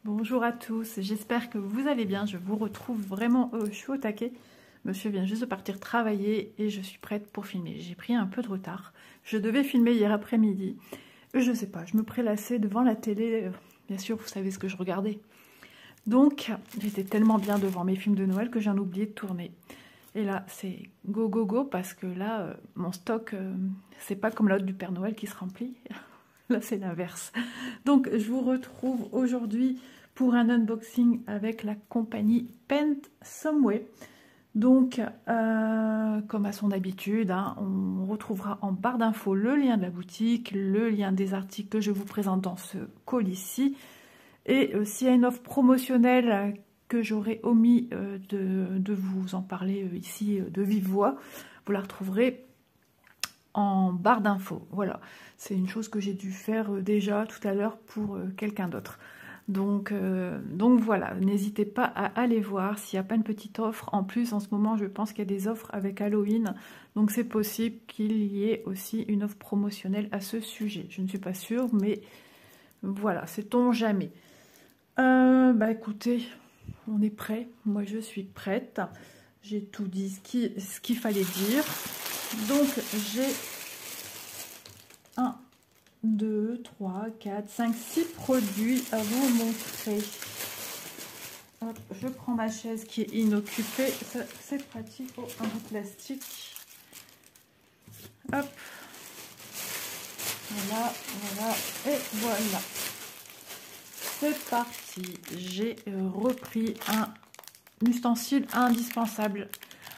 Bonjour à tous, j'espère que vous allez bien, je vous retrouve vraiment, je suis au taquet. Monsieur vient juste de partir travailler et je suis prête pour filmer. J'ai pris un peu de retard, je devais filmer hier après-midi. Je sais pas, je me prélassais devant la télé, bien sûr vous savez ce que je regardais. Donc j'étais tellement bien devant mes films de Noël que j'en ai oublié de tourner. Et là c'est go go go parce que là mon stock, c'est pas comme l'autre du Père Noël qui se remplit. Là, c'est l'inverse. Donc, je vous retrouve aujourd'hui pour un unboxing avec la compagnie Paint Someway. Donc, comme à son habitude, hein, on retrouvera en barre d'infos le lien de la boutique, le lien des articles que je vous présente dans ce colis-ci. Et s'il y a une offre promotionnelle que j'aurais omis de vous en parler ici de vive voix, vous la retrouverez en barre d'infos. Voilà, c'est une chose que j'ai dû faire déjà tout à l'heure pour quelqu'un d'autre. Donc voilà, n'hésitez pas à aller voir s'il n'y a pas une petite offre. En plus, en ce moment, je pense qu'il y a des offres avec Halloween. Donc c'est possible qu'il y ait aussi une offre promotionnelle à ce sujet. Je ne suis pas sûre, mais voilà, sait-on jamais. Bah écoutez, on est prêt. Moi, je suis prête. J'ai tout dit ce qu'il fallait dire. Donc j'ai 1, 2, 3, 4, 5, 6 produits à vous montrer. Hop, je prends ma chaise qui est inoccupée. C'est pratique. Oh, un bout de plastique. Hop. Voilà, voilà, et voilà. C'est parti. J'ai repris un ustensile indispensable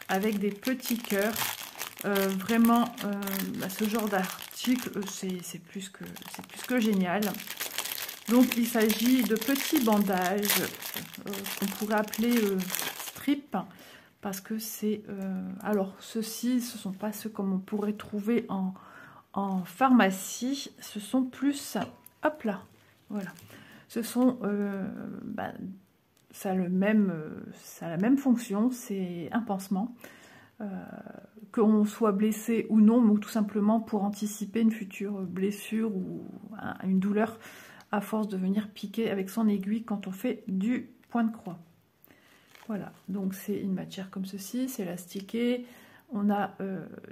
avec des petits cœurs. Vraiment, ce genre d'article, c'est plus que génial. Donc, il s'agit de petits bandages qu'on pourrait appeler strip, parce que c'est... alors, ceux-ci, ce ne sont pas ceux comme on pourrait trouver en pharmacie. Ce sont plus... Hop là, voilà. Ce sont... ça a la même fonction, c'est un pansement. Qu'on soit blessé ou non, ou tout simplement pour anticiper une future blessure ou une douleur à force de venir piquer avec son aiguille quand on fait du point de croix. Voilà, donc c'est une matière comme ceci, c'est élastiqué. On a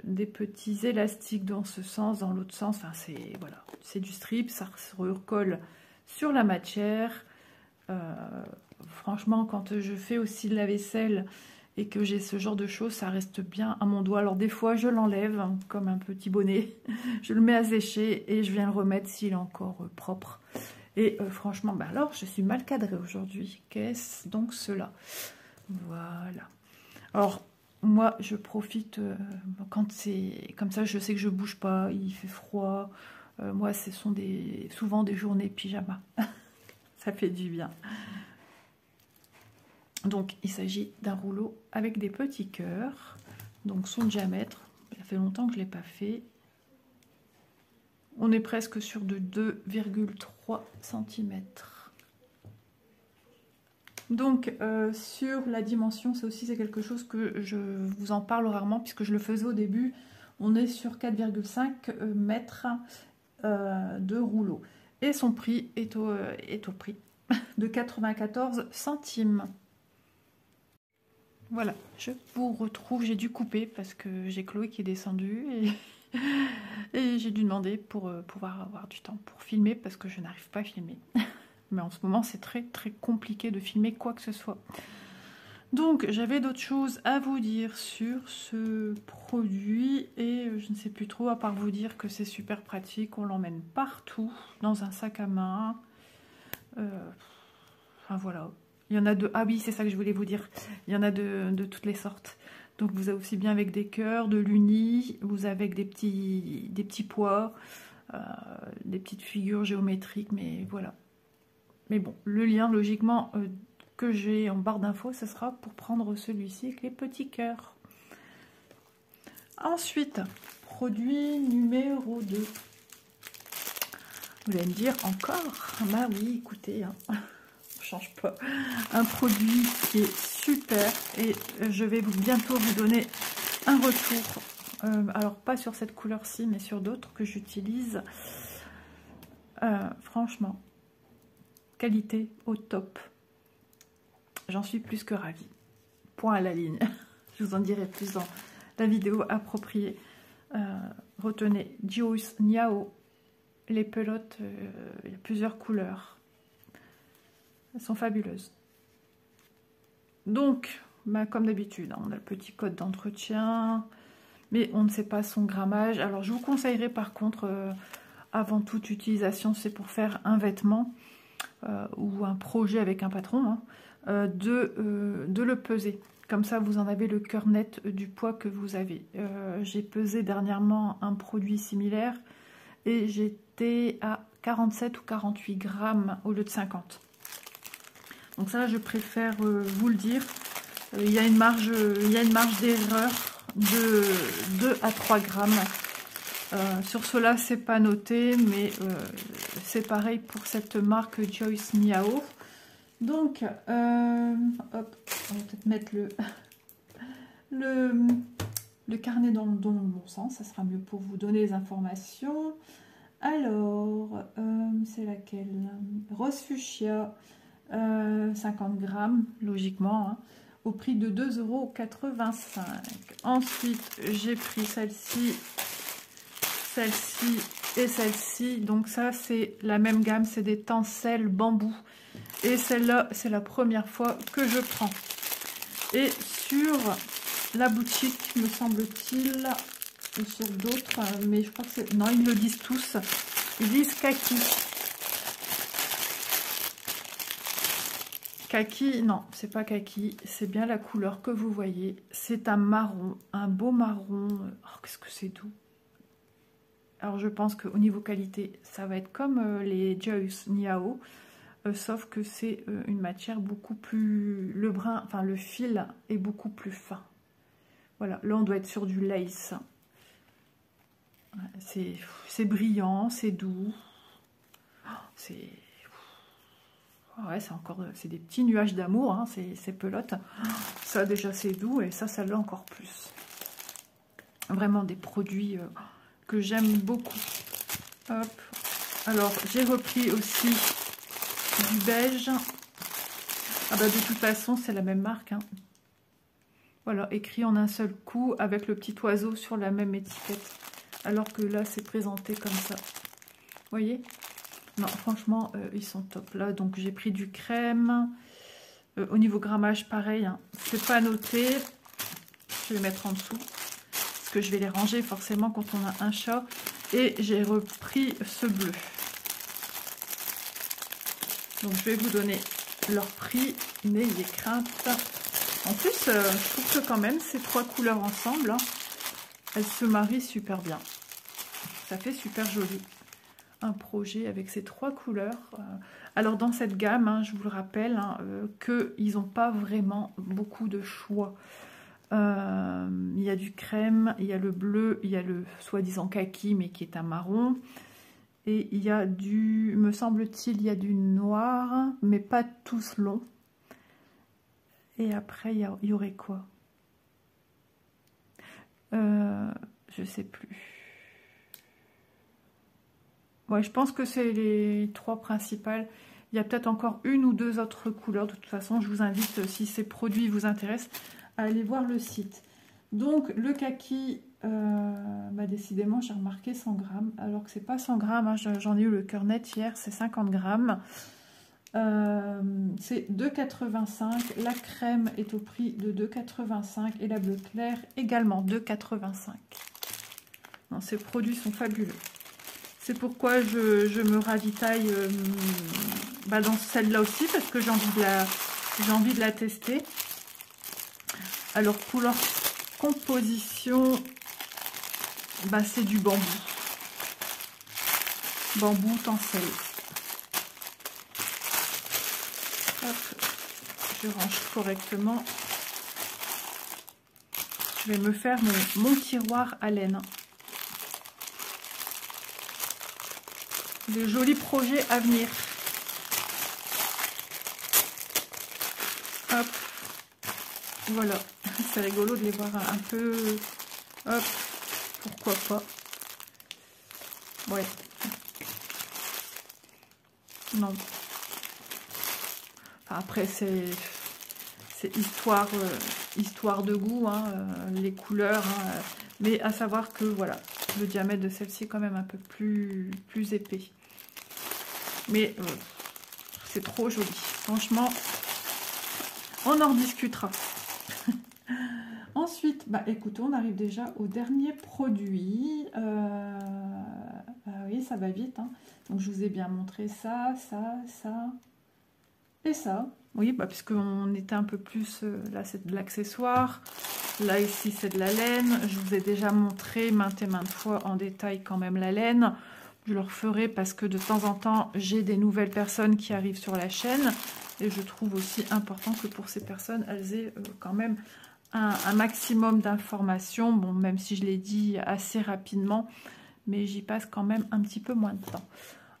des petits élastiques dans ce sens, dans l'autre sens. Enfin, c'est voilà, c'est du strip, ça se recolle sur la matière. Franchement, quand je fais aussi de la vaisselle et que j'ai ce genre de choses, ça reste bien à mon doigt. Alors des fois, je l'enlève comme un petit bonnet, je le mets à sécher et je viens le remettre s'il est encore propre. Et franchement, bah alors, je suis mal cadrée aujourd'hui. Qu'est-ce donc cela? Voilà. Alors, moi, je profite, quand c'est comme ça, je sais que je bouge pas, il fait froid. Moi, ce sont souvent des journées pyjama. Ça fait du bien. Donc, il s'agit d'un rouleau avec des petits cœurs. Donc, son diamètre, ça fait longtemps que je ne l'ai pas fait. On est presque sur de 2,3 cm. Donc, sur la dimension, ça aussi, c'est quelque chose que je vous en parle rarement, puisque je le faisais au début. On est sur 4,5 mètres de rouleau. Et son prix est au prix de 94 centimes. Voilà, je vous retrouve, j'ai dû couper parce que j'ai Chloé qui est descendue et j'ai dû demander pour pouvoir avoir du temps pour filmer parce que je n'arrive pas à filmer. Mais en ce moment, c'est très très compliqué de filmer quoi que ce soit. Donc, j'avais d'autres choses à vous dire sur ce produit et je ne sais plus trop à part vous dire que c'est super pratique, on l'emmène partout dans un sac à main. Enfin voilà. Il y en a de... Ah oui, c'est ça que je voulais vous dire. Il y en a de toutes les sortes. Donc vous avez aussi bien avec des cœurs, de l'uni, vous avez avec des petits pois, des petites figures géométriques, mais voilà. Mais bon, le lien, logiquement, que j'ai en barre d'infos, ce sera pour prendre celui-ci avec les petits cœurs. Ensuite, produit numéro 2. Vous allez me dire encore, bah oui, écoutez, hein. Change pas, un produit qui est super et je vais bientôt vous donner un retour, alors pas sur cette couleur-ci mais sur d'autres que j'utilise. Franchement, qualité au top. J'en suis plus que ravie. Point à la ligne. Je vous en dirai plus dans la vidéo appropriée. Retenez, Joyce Niao. Les pelotes, il y a plusieurs couleurs. Elles sont fabuleuses. Donc, comme d'habitude, on a le petit code d'entretien, mais on ne sait pas son grammage. Alors, je vous conseillerais par contre, avant toute utilisation, c'est pour faire un vêtement ou un projet avec un patron, hein, de le peser. Comme ça, vous en avez le cœur net du poids que vous avez. J'ai pesé dernièrement un produit similaire et j'étais à 47 ou 48 grammes au lieu de 50. Donc ça, je préfère vous le dire. Il y a une marge d'erreur de 2 à 3 grammes. Sur cela, c'est pas noté, mais c'est pareil pour cette marque Joyce Niao. Donc, hop, on va peut-être mettre le carnet dans le bon sens, ça sera mieux pour vous donner les informations. Alors, c'est laquelle? Rose Fuchsia, 50 grammes, logiquement, hein, au prix de 2,85 €. Ensuite, j'ai pris celle-ci et celle-ci. Donc ça, c'est la même gamme, c'est des tencels bambou. Et celle-là, c'est la première fois que je prends. Et sur la boutique, me semble-t-il, ou sur d'autres, mais je crois que c'est... Non, ils le disent tous. Ils disent kaki. Kaki, non, c'est pas kaki. C'est bien la couleur que vous voyez. C'est un marron, un beau marron. Oh, qu'est-ce que c'est doux. Alors, je pense qu'au niveau qualité, ça va être comme les Joyce Niao. Sauf que c'est une matière beaucoup plus... Le brin, enfin le fil est beaucoup plus fin. Voilà, là on doit être sur du lace. C'est brillant, c'est doux. C'est... Ouais, c'est des petits nuages d'amour, hein, ces pelotes. Ça déjà c'est doux et ça l'est encore plus. Vraiment des produits que j'aime beaucoup. Hop. Alors j'ai repris aussi du beige. Ah bah de toute façon c'est la même marque, hein. Voilà, écrit en un seul coup avec le petit oiseau sur la même étiquette, alors que là c'est présenté comme ça, vous voyez. Non, franchement ils sont top là. Donc j'ai pris du crème. Au niveau grammage pareil, hein, c'est pas noté. Je vais mettre en dessous parce que je vais les ranger forcément quand on a un chat. Et j'ai repris ce bleu. Donc je vais vous donner leur prix, n'ayez crainte. En plus, je trouve que quand même ces trois couleurs ensemble, hein, elles se marient super bien. Ça fait super joli. Un projet avec ces trois couleurs. Alors dans cette gamme, hein, je vous le rappelle, hein, qu'ils n'ont pas vraiment beaucoup de choix. Il y a du crème, il y a le bleu, il y a le soi-disant kaki, mais qui est un marron. Et il y a du, me semble-t-il, il y a du noir, mais pas tous longs. Et après, il y aurait quoi? Je sais plus. Ouais, je pense que c'est les trois principales. Il y a peut-être encore une ou deux autres couleurs. De toute façon, je vous invite, si ces produits vous intéressent, à aller voir le site. Donc, le kaki, bah décidément, j'ai remarqué 100 grammes. Alors que c'est pas 100 grammes. Hein, j'en ai eu le cœur net hier, c'est 50 grammes. C'est 2,85. La crème est au prix de 2,85 et la bleu clair également 2,85. Ces produits sont fabuleux. C'est pourquoi je me ravitaille bah dans celle-là aussi, parce que j'ai envie de la tester. Alors pour leur composition, bah c'est du bambou. Bambou tencel. Hop, je range correctement. Je vais me faire mon tiroir à laine. Des jolis projets à venir. Hop, voilà. C'est rigolo de les voir un peu. Hop, pourquoi pas. Ouais. Non. Enfin, après, c'est histoire, histoire de goût, hein, les couleurs. Hein, mais à savoir que, voilà, le diamètre de celle-ci est quand même un peu plus épais. Mais c'est trop joli. Franchement, on en discutera. Ensuite, bah écoutez, on arrive déjà au dernier produit. Oui, ça va vite. Hein. Donc, je vous ai bien montré ça, ça, ça et ça. Oui, bah, puisqu'on était un peu plus... là, c'est de l'accessoire. Là, ici, c'est de la laine. Je vous ai déjà montré maintes et maintes fois en détail quand même la laine. Je le referai parce que de temps en temps, j'ai des nouvelles personnes qui arrivent sur la chaîne. Et je trouve aussi important que pour ces personnes, elles aient quand même un maximum d'informations. Bon, même si je l'ai dit assez rapidement, mais j'y passe quand même un petit peu moins de temps.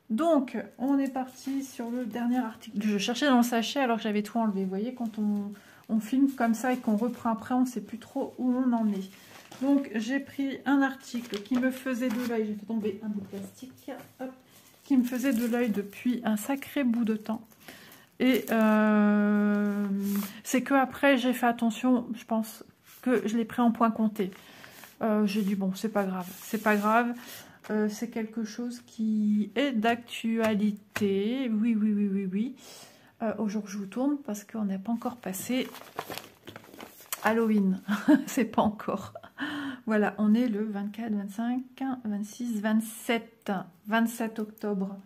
Donc, on est parti sur le dernier article. Je cherchais dans le sachet alors que j'avais tout enlevé. Vous voyez, quand on filme comme ça et qu'on reprend après, on ne sait plus trop où on en est. Donc, j'ai pris un article qui me faisait de l'œil. J'ai fait tomber un bout de plastique. Hop, qui me faisait de l'œil depuis un sacré bout de temps. Et c'est que après j'ai fait attention, je pense que je l'ai pris en point compté. J'ai dit bon, c'est pas grave, c'est pas grave. C'est quelque chose qui est d'actualité. Oui, oui, oui, oui, oui. Au jour où je vous tourne, parce qu'on n'est pas encore passé Halloween. C'est pas encore. Voilà, on est le 24, 25, 26, 27 octobre.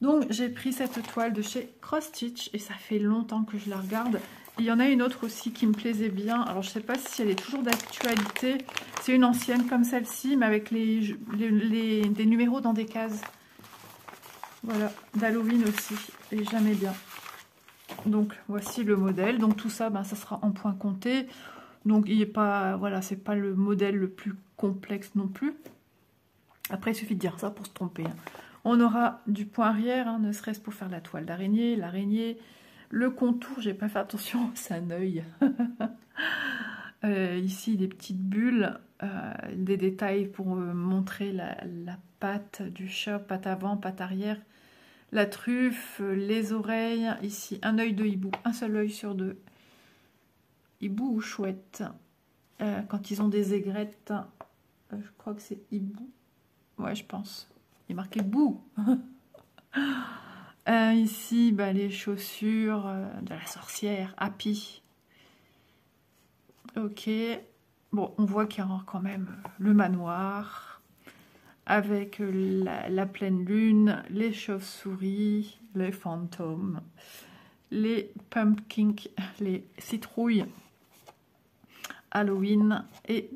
Donc, j'ai pris cette toile de chez Cross Stitch et ça fait longtemps que je la regarde. Il y en a une autre aussi qui me plaisait bien. Alors, je ne sais pas si elle est toujours d'actualité. C'est une ancienne comme celle-ci, mais avec des numéros dans des cases. Voilà, d'Halloween aussi. Et j'aimais bien. Donc, voici le modèle. Donc, tout ça, ben, ça sera en point compté. Donc, il n'est pas, voilà, c'est pas le modèle le plus complexe non plus. Après, il suffit de dire ça pour se tromper. Hein. On aura du point arrière, hein, ne serait-ce pour faire la toile d'araignée, l'araignée, le contour, j'ai pas fait attention, c'est un œil. Ici, des petites bulles, des détails pour montrer la patte du chat, patte avant, patte arrière, la truffe, les oreilles, ici un œil de hibou, un seul œil sur deux. Hibou ou chouette, quand ils ont des aigrettes, je crois que c'est hibou, ouais je pense. Il est marqué bout. Ici, bah, les chaussures de la sorcière, Happy. Ok. Bon, on voit qu'il y a quand même le manoir avec la pleine lune, les chauves-souris, les fantômes, les pumpkins, les citrouilles, Halloween et...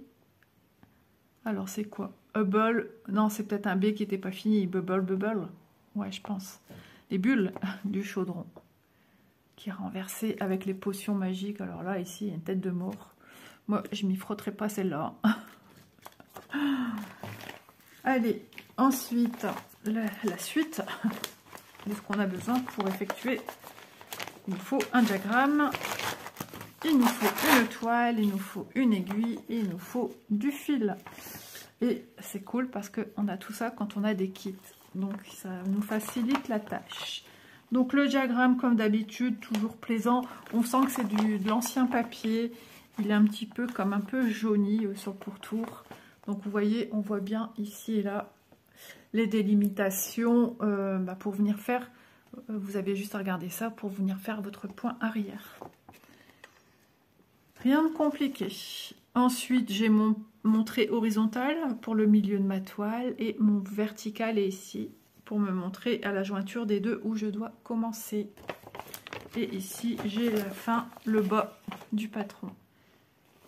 Alors, c'est quoi? Hubble, non, c'est peut-être un B qui n'était pas fini. Bubble, ouais, je pense. Les bulles du chaudron qui est renversé avec les potions magiques. Alors là, ici, il y a une tête de mort. Moi, je m'y frotterai pas celle-là. Allez, ensuite, la suite de ce qu'on a besoin pour effectuer. Il nous faut un diagramme, il nous faut une toile, il nous faut une aiguille et il nous faut du fil. Et c'est cool parce qu'on a tout ça quand on a des kits. Donc, ça nous facilite la tâche. Donc, le diagramme, comme d'habitude, toujours plaisant. On sent que c'est de l'ancien papier. Il est un petit peu comme un peu jauni sur le pourtour. Donc, vous voyez, on voit bien ici et là les délimitations pour venir faire... vous avez juste à regarder ça pour venir faire votre point arrière. Rien de compliqué. Ensuite, j'ai mon trait horizontal pour le milieu de ma toile et mon vertical est ici pour me montrer à la jointure des deux où je dois commencer. Et ici, j'ai la fin, le bas du patron.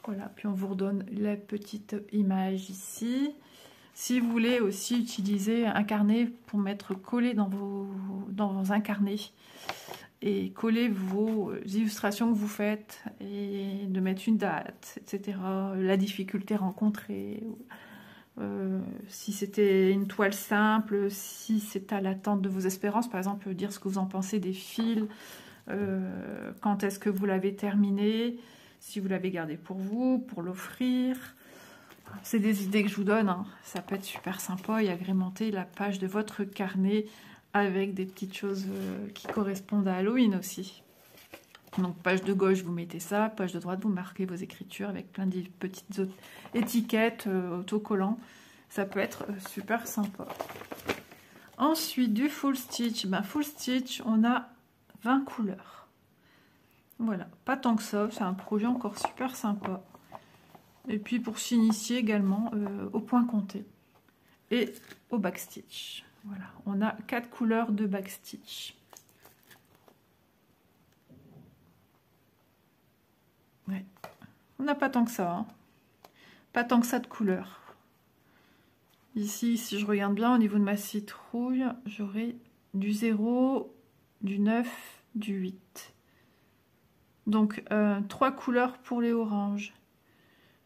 Voilà, puis on vous redonne la petite image ici. Si vous voulez aussi utiliser un carnet pour mettre collé dans un carnet et coller vos illustrations que vous faites et de mettre une date, etc. La difficulté rencontrée, si c'était une toile simple, si c'est à l'attente de vos espérances, par exemple dire ce que vous en pensez des fils, quand est-ce que vous l'avez terminé, si vous l'avez gardé pour vous, pour l'offrir. C'est des idées que je vous donne, hein. Ça peut être super sympa et agrémenter la page de votre carnet avec des petites choses qui correspondent à Halloween aussi. Donc page de gauche, vous mettez ça, page de droite, vous marquez vos écritures avec plein de petites étiquettes, autocollants. Ça peut être super sympa. Ensuite, du full stitch. Ben, full stitch, on a 20 couleurs. Voilà, pas tant que ça, c'est un projet encore super sympa. Et puis pour s'initier également au point compté et au backstitch. Voilà, on a 4 couleurs de backstitch. Ouais. On n'a pas tant que ça, hein. Pas tant que ça de couleurs. Ici, si je regarde bien au niveau de ma citrouille, j'aurai du 0, du 9, du 8. Donc 3 couleurs pour les oranges.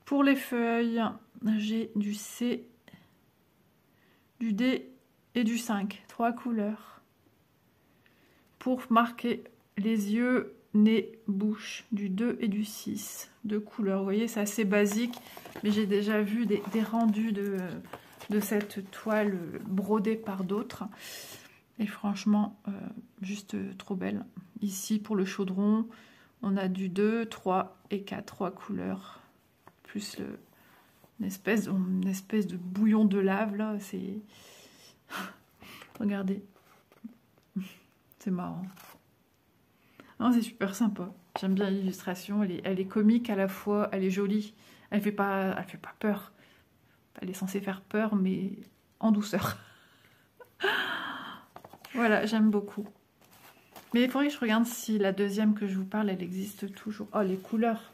Pour les feuilles, j'ai du C, du D et du 5. 3 couleurs. Pour marquer les yeux, nez, bouche, du 2 et du 6. 2 couleurs. Vous voyez, c'est assez basique, mais j'ai déjà vu des rendus de cette toile brodée par d'autres. Et franchement, juste trop belle. Ici, pour le chaudron, on a du 2, 3 et 4. 3 couleurs. Plus une espèce de bouillon de lave, là. C'est... Regardez. C'est marrant. C'est super sympa. J'aime bien l'illustration. Elle est comique à la fois. Elle est jolie. Elle fait pas peur. Elle est censée faire peur, mais en douceur. Voilà, j'aime beaucoup. Mais il faudrait que je regarde si la deuxième que je vous parle, elle existe toujours. Oh, les couleurs.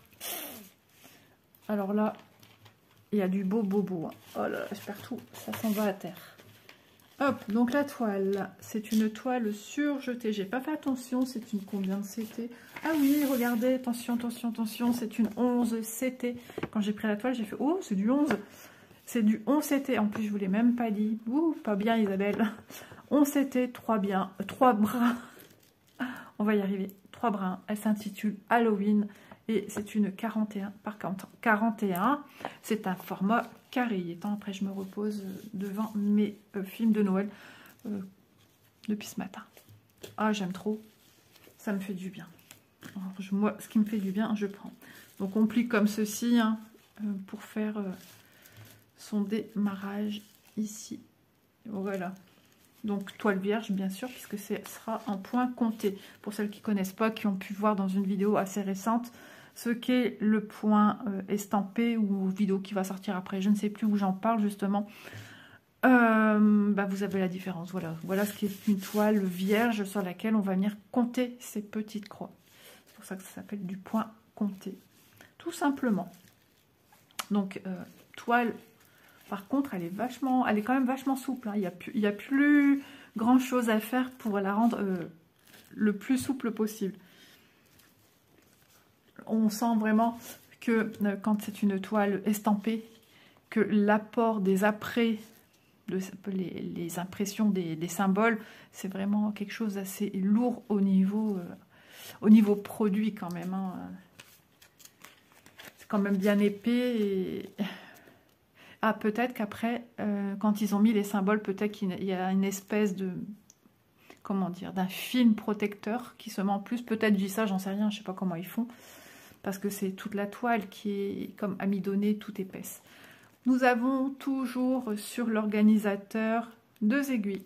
Alors là, il y a du beau. Hein. Oh là là, je perds tout. Ça s'en va à terre. Hop, donc la toile, c'est une toile surjetée. J'ai pas fait attention, c'est une combien de CT? Ah oui, regardez, attention, c'est une 11 CT. Quand j'ai pris la toile, j'ai fait, oh, c'est du 11. C'est du 11 CT. En plus, je vous l'ai même pas dit. Ouh, pas bien, Isabelle. 11 CT, 3 brins. On va y arriver. 3 brins. Elle s'intitule Halloween. Et c'est une 41 par 41. C'est un format carré. Après, je me repose devant mes films de Noël depuis ce matin. Ah, j'aime trop. Ça me fait du bien. Alors, moi, ce qui me fait du bien, je prends. Donc, on plie comme ceci hein, pour faire son démarrage ici. Voilà. Donc, toile vierge, bien sûr, puisque ce sera en point compté. Pour celles qui ne connaissent pas, qui ont pu voir dans une vidéo assez récente, ce qu'est le point estampé ou vidéo qui va sortir après, je ne sais plus où j'en parle justement. Vous avez la différence, voilà ce qui est une toile vierge sur laquelle on va venir compter ces petites croix. C'est pour ça que ça s'appelle du point compté, tout simplement. Donc toile, par contre, elle est quand même vachement souple, hein. Il n'y a plus grand chose à faire pour la rendre le plus souple possible. On sent vraiment que quand c'est une toile estampée, que l'apport des apprêts, les impressions des symboles, c'est vraiment quelque chose d'assez lourd au niveau produit quand même. Hein. C'est quand même bien épais. Et... Ah, peut-être qu'après, quand ils ont mis les symboles, peut-être qu'il y a une espèce de... Comment dire, d'un film protecteur qui se met en plus. Peut-être, je dis ça, j'en sais rien, je sais pas comment ils font. Parce que c'est toute la toile qui est comme amidonnée, toute épaisse. Nous avons toujours sur l'organisateur 2 aiguilles.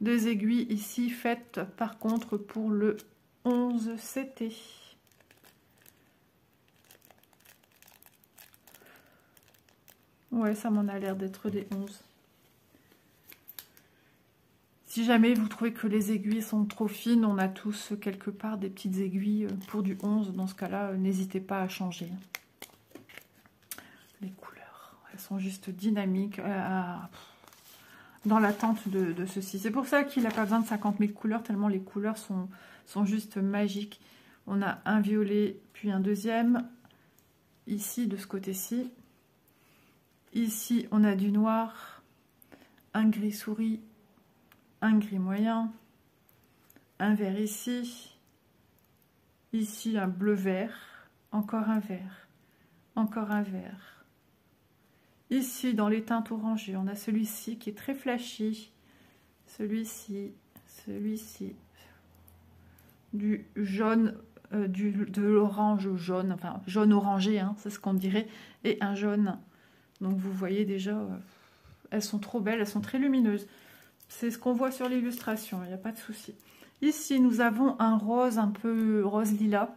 2 aiguilles ici faites par contre pour le 11 CT. Ouais, ça m'en a l'air d'être des 11. Si jamais vous trouvez que les aiguilles sont trop fines, on a tous quelque part des petites aiguilles pour du 11. Dans ce cas-là, n'hésitez pas à changer. Les couleurs, elles sont juste dynamiques dans l'attente de ceci. C'est pour ça qu'il n'a pas besoin de 50 000 couleurs, tellement les couleurs sont juste magiques. On a un violet, puis un deuxième. Ici, de ce côté-ci. Ici, on a du noir, un gris souris, un gris moyen, un vert ici, ici un bleu vert, encore un vert, encore un vert. Ici dans les teintes orangées, on a celui-ci qui est très flashy, celui-ci, du jaune de l'orange jaune, enfin jaune orangé, hein, c'est ce qu'on dirait, et un jaune. Donc vous voyez déjà, elles sont trop belles, elles sont très lumineuses. C'est ce qu'on voit sur l'illustration, il n'y a pas de souci. Ici, nous avons un rose un peu rose lilas.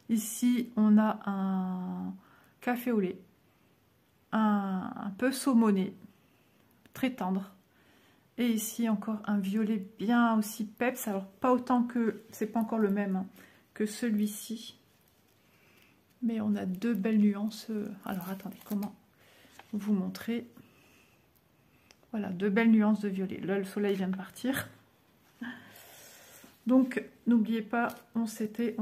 Ici, on a un café au lait, un peu saumoné, très tendre. Et ici, encore un violet bien aussi peps. Alors, pas autant que, c'est pas encore le même hein, que celui-ci. Mais on a deux belles nuances. Alors, attendez, comment vous montrer? Voilà, deux belles nuances de violet. Là, le soleil vient de partir. Donc, n'oubliez pas, on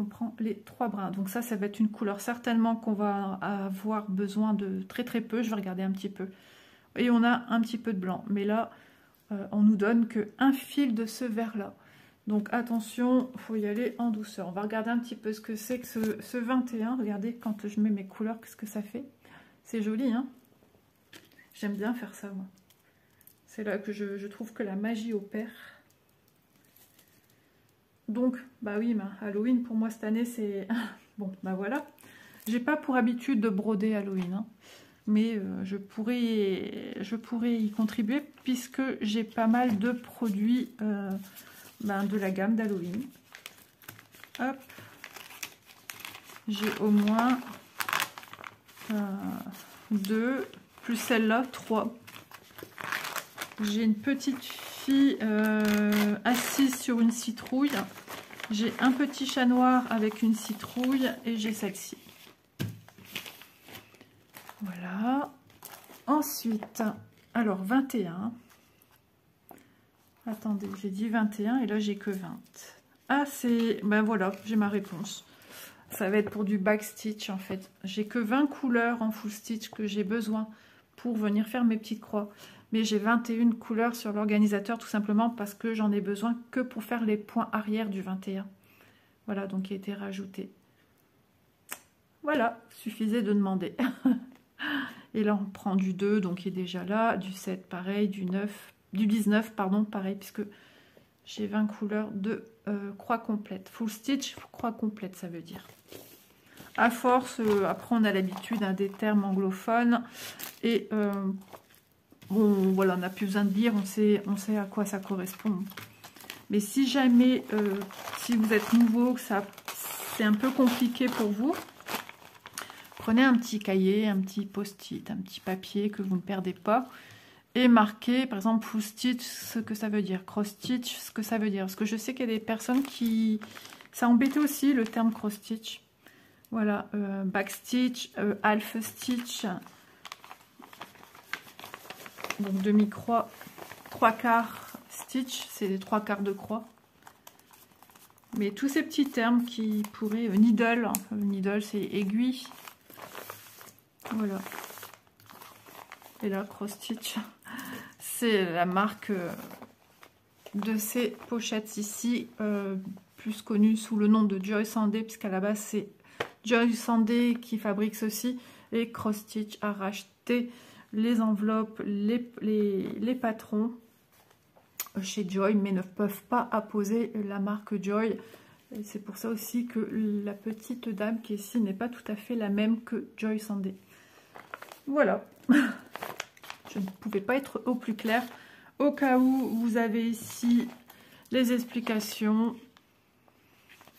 prend les 3 brins. Donc ça va être une couleur certainement qu'on va avoir besoin de très très peu. Je vais regarder un petit peu. Et on a un petit peu de blanc. Mais là, on nous donne qu'un fil de ce vert-là. Donc attention, il faut y aller en douceur. On va regarder un petit peu ce que c'est que ce 21. Regardez, quand je mets mes couleurs, qu'est-ce que ça fait? C'est joli, hein? J'aime bien faire ça, moi. C'est là que je trouve que la magie opère. Donc, bah oui, Halloween, pour moi, cette année, c'est... Bon, bah voilà. J'ai pas pour habitude de broder Halloween, hein, mais je pourrais y contribuer puisque j'ai pas mal de produits de la gamme d'Halloween. Hop. J'ai au moins 2, plus celle-là, 3. J'ai une petite fille assise sur une citrouille. J'ai un petit chat noir avec une citrouille et j'ai celle-ci. Voilà. Ensuite, alors 21. Attendez, j'ai dit 21 et là j'ai que 20. Ah, c'est... Ben voilà, j'ai ma réponse. Ça va être pour du backstitch en fait. J'ai que 20 couleurs en full stitch que j'ai besoin pour venir faire mes petites croix. Mais j'ai 21 couleurs sur l'organisateur tout simplement parce que j'en ai besoin que pour faire les points arrière du 21. Voilà, donc il a été rajouté. Voilà, suffisait de demander. Et là on prend du 2, donc il est déjà là, du 7 pareil, du 9, du 19 pardon, pareil, puisque j'ai 20 couleurs de croix complète. Full stitch, croix complète ça veut dire. À force, après on a l'habitude des termes anglophones et bon voilà, on n'a plus besoin de lire, on sait à quoi ça correspond. Mais si jamais, si vous êtes nouveau, que c'est un peu compliqué pour vous, prenez un petit cahier, un petit post-it, un petit papier que vous ne perdez pas et marquez par exemple full stitch ce que ça veut dire, cross stitch ce que ça veut dire. Parce que je sais qu'il y a des personnes qui... Ça embêtait aussi le terme cross stitch. Voilà, backstitch, half stitch, donc demi-croix, 3/4 stitch, c'est les 3/4 de croix. Mais tous ces petits termes qui pourraient... needle, needle c'est aiguille. Voilà. Et là, cross stitch, c'est la marque de ces pochettes ici, plus connue sous le nom de Joy Sandé, puisqu'à la base c'est Joy Sandé qui fabrique ceci. Et Cross Stitch a racheté les enveloppes, les patrons chez Joy, mais ne peuvent pas apposer la marque Joy. C'est pour ça aussi que la petite dame qui est ici n'est pas tout à fait la même que Joy Sandé. Voilà. Je ne pouvais pas être au plus clair. Au cas où vous avez ici les explications.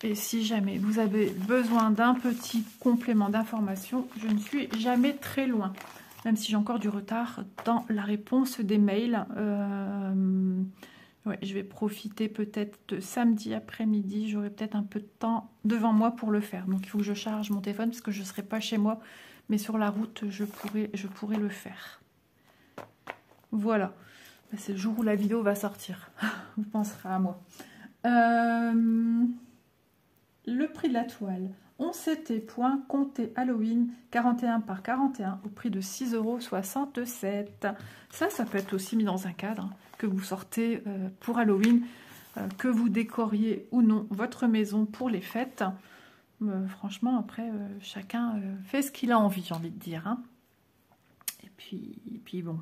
Et si jamais vous avez besoin d'un petit complément d'information, je ne suis jamais très loin. Même si j'ai encore du retard dans la réponse des mails. Ouais, je vais profiter peut-être de samedi après-midi. J'aurai peut-être un peu de temps devant moi pour le faire. Donc il faut que je charge mon téléphone parce que je ne serai pas chez moi. Mais sur la route, je pourrai le faire. Voilà. C'est le jour où la vidéo va sortir. Vous penserez à moi. Le prix de la toile. 11 CT point compté Halloween 41 par 41 au prix de 6,67 €. Ça peut être aussi mis dans un cadre que vous sortez pour Halloween, que vous décoriez ou non votre maison pour les fêtes. Franchement, après, chacun fait ce qu'il a envie, j'ai envie de dire. Hein. Et puis bon,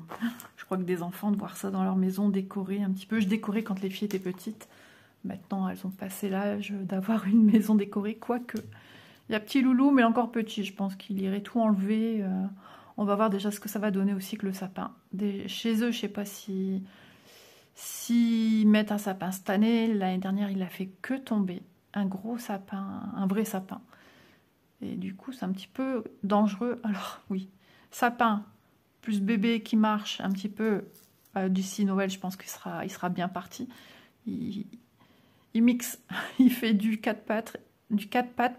je crois que des enfants, de voir ça dans leur maison décorée un petit peu. Je décorais quand les filles étaient petites. Maintenant, elles ont passé l'âge d'avoir une maison décorée, quoique. Il y a petit loulou, mais encore petit. Je pense qu'il irait tout enlever. On va voir déjà ce que ça va donner aussi que le sapin. Chez eux, je ne sais pas s'ils mettent un sapin cette année. L'année dernière, il a fait que tomber. Un gros sapin, un vrai sapin. Et du coup, c'est un petit peu dangereux. Alors, oui, sapin plus bébé qui marche un petit peu d'ici Noël, je pense qu'il sera bien parti. Il mixe, il fait du 4 pattes,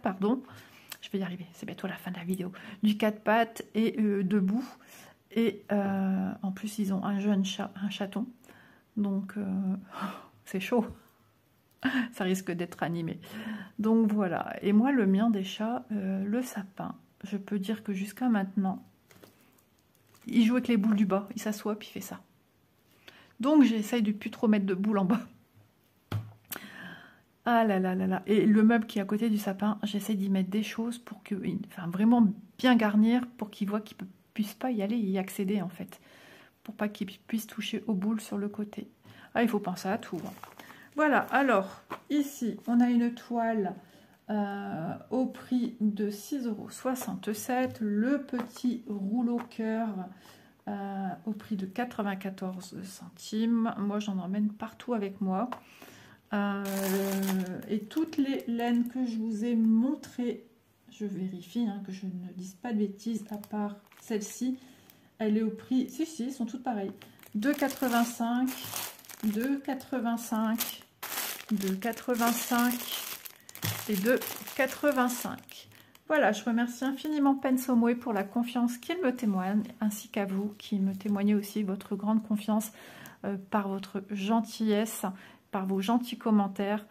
pardon. Je vais y arriver, c'est bientôt la fin de la vidéo. Du 4 pattes et debout. Et en plus, ils ont un jeune chat, un chaton. Donc, c'est chaud. Ça risque d'être animé. Donc voilà. Et moi, le mien des chats, le sapin, je peux dire que jusqu'à maintenant, il joue avec les boules du bas. Il s'assoit puis il fait ça. Donc j'essaye de plus trop mettre de boules en bas. Ah là là là là. Et le meuble qui est à côté du sapin, j'essaye d'y mettre des choses pour que, enfin vraiment bien garnir pour qu'il voit qu'il ne puisse pas y aller et y accéder en fait. Pour pas qu'il puisse toucher aux boules sur le côté. Ah, il faut penser à tout. Voilà, alors ici on a une toile au prix de 6,67 €. Le petit rouleau cœur au prix de 94 centimes. Moi j'en emmène partout avec moi. Et toutes les laines que je vous ai montrées, je vérifie que je ne dise pas de bêtises, à part celle-ci, elle est au prix, si, ils sont toutes pareilles, 2,85, 2,85, 2,85 et 2,85. Voilà, je remercie infiniment Pensomoe pour la confiance qu'il me témoigne, ainsi qu'à vous qui me témoignez aussi votre grande confiance par votre gentillesse, par vos gentils commentaires,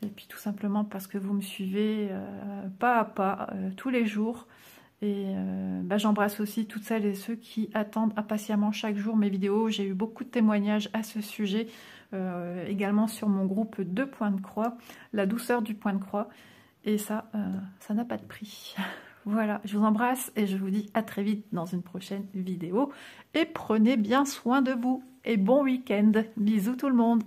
et puis tout simplement parce que vous me suivez pas à pas tous les jours. Et j'embrasse aussi toutes celles et ceux qui attendent impatiemment chaque jour mes vidéos. J'ai eu beaucoup de témoignages à ce sujet, également sur mon groupe de Point de Croix, la douceur du point de croix. Et ça, ça n'a pas de prix. Voilà, je vous embrasse et je vous dis à très vite dans une prochaine vidéo. Et prenez bien soin de vous. Et bon week-end. Bisous tout le monde.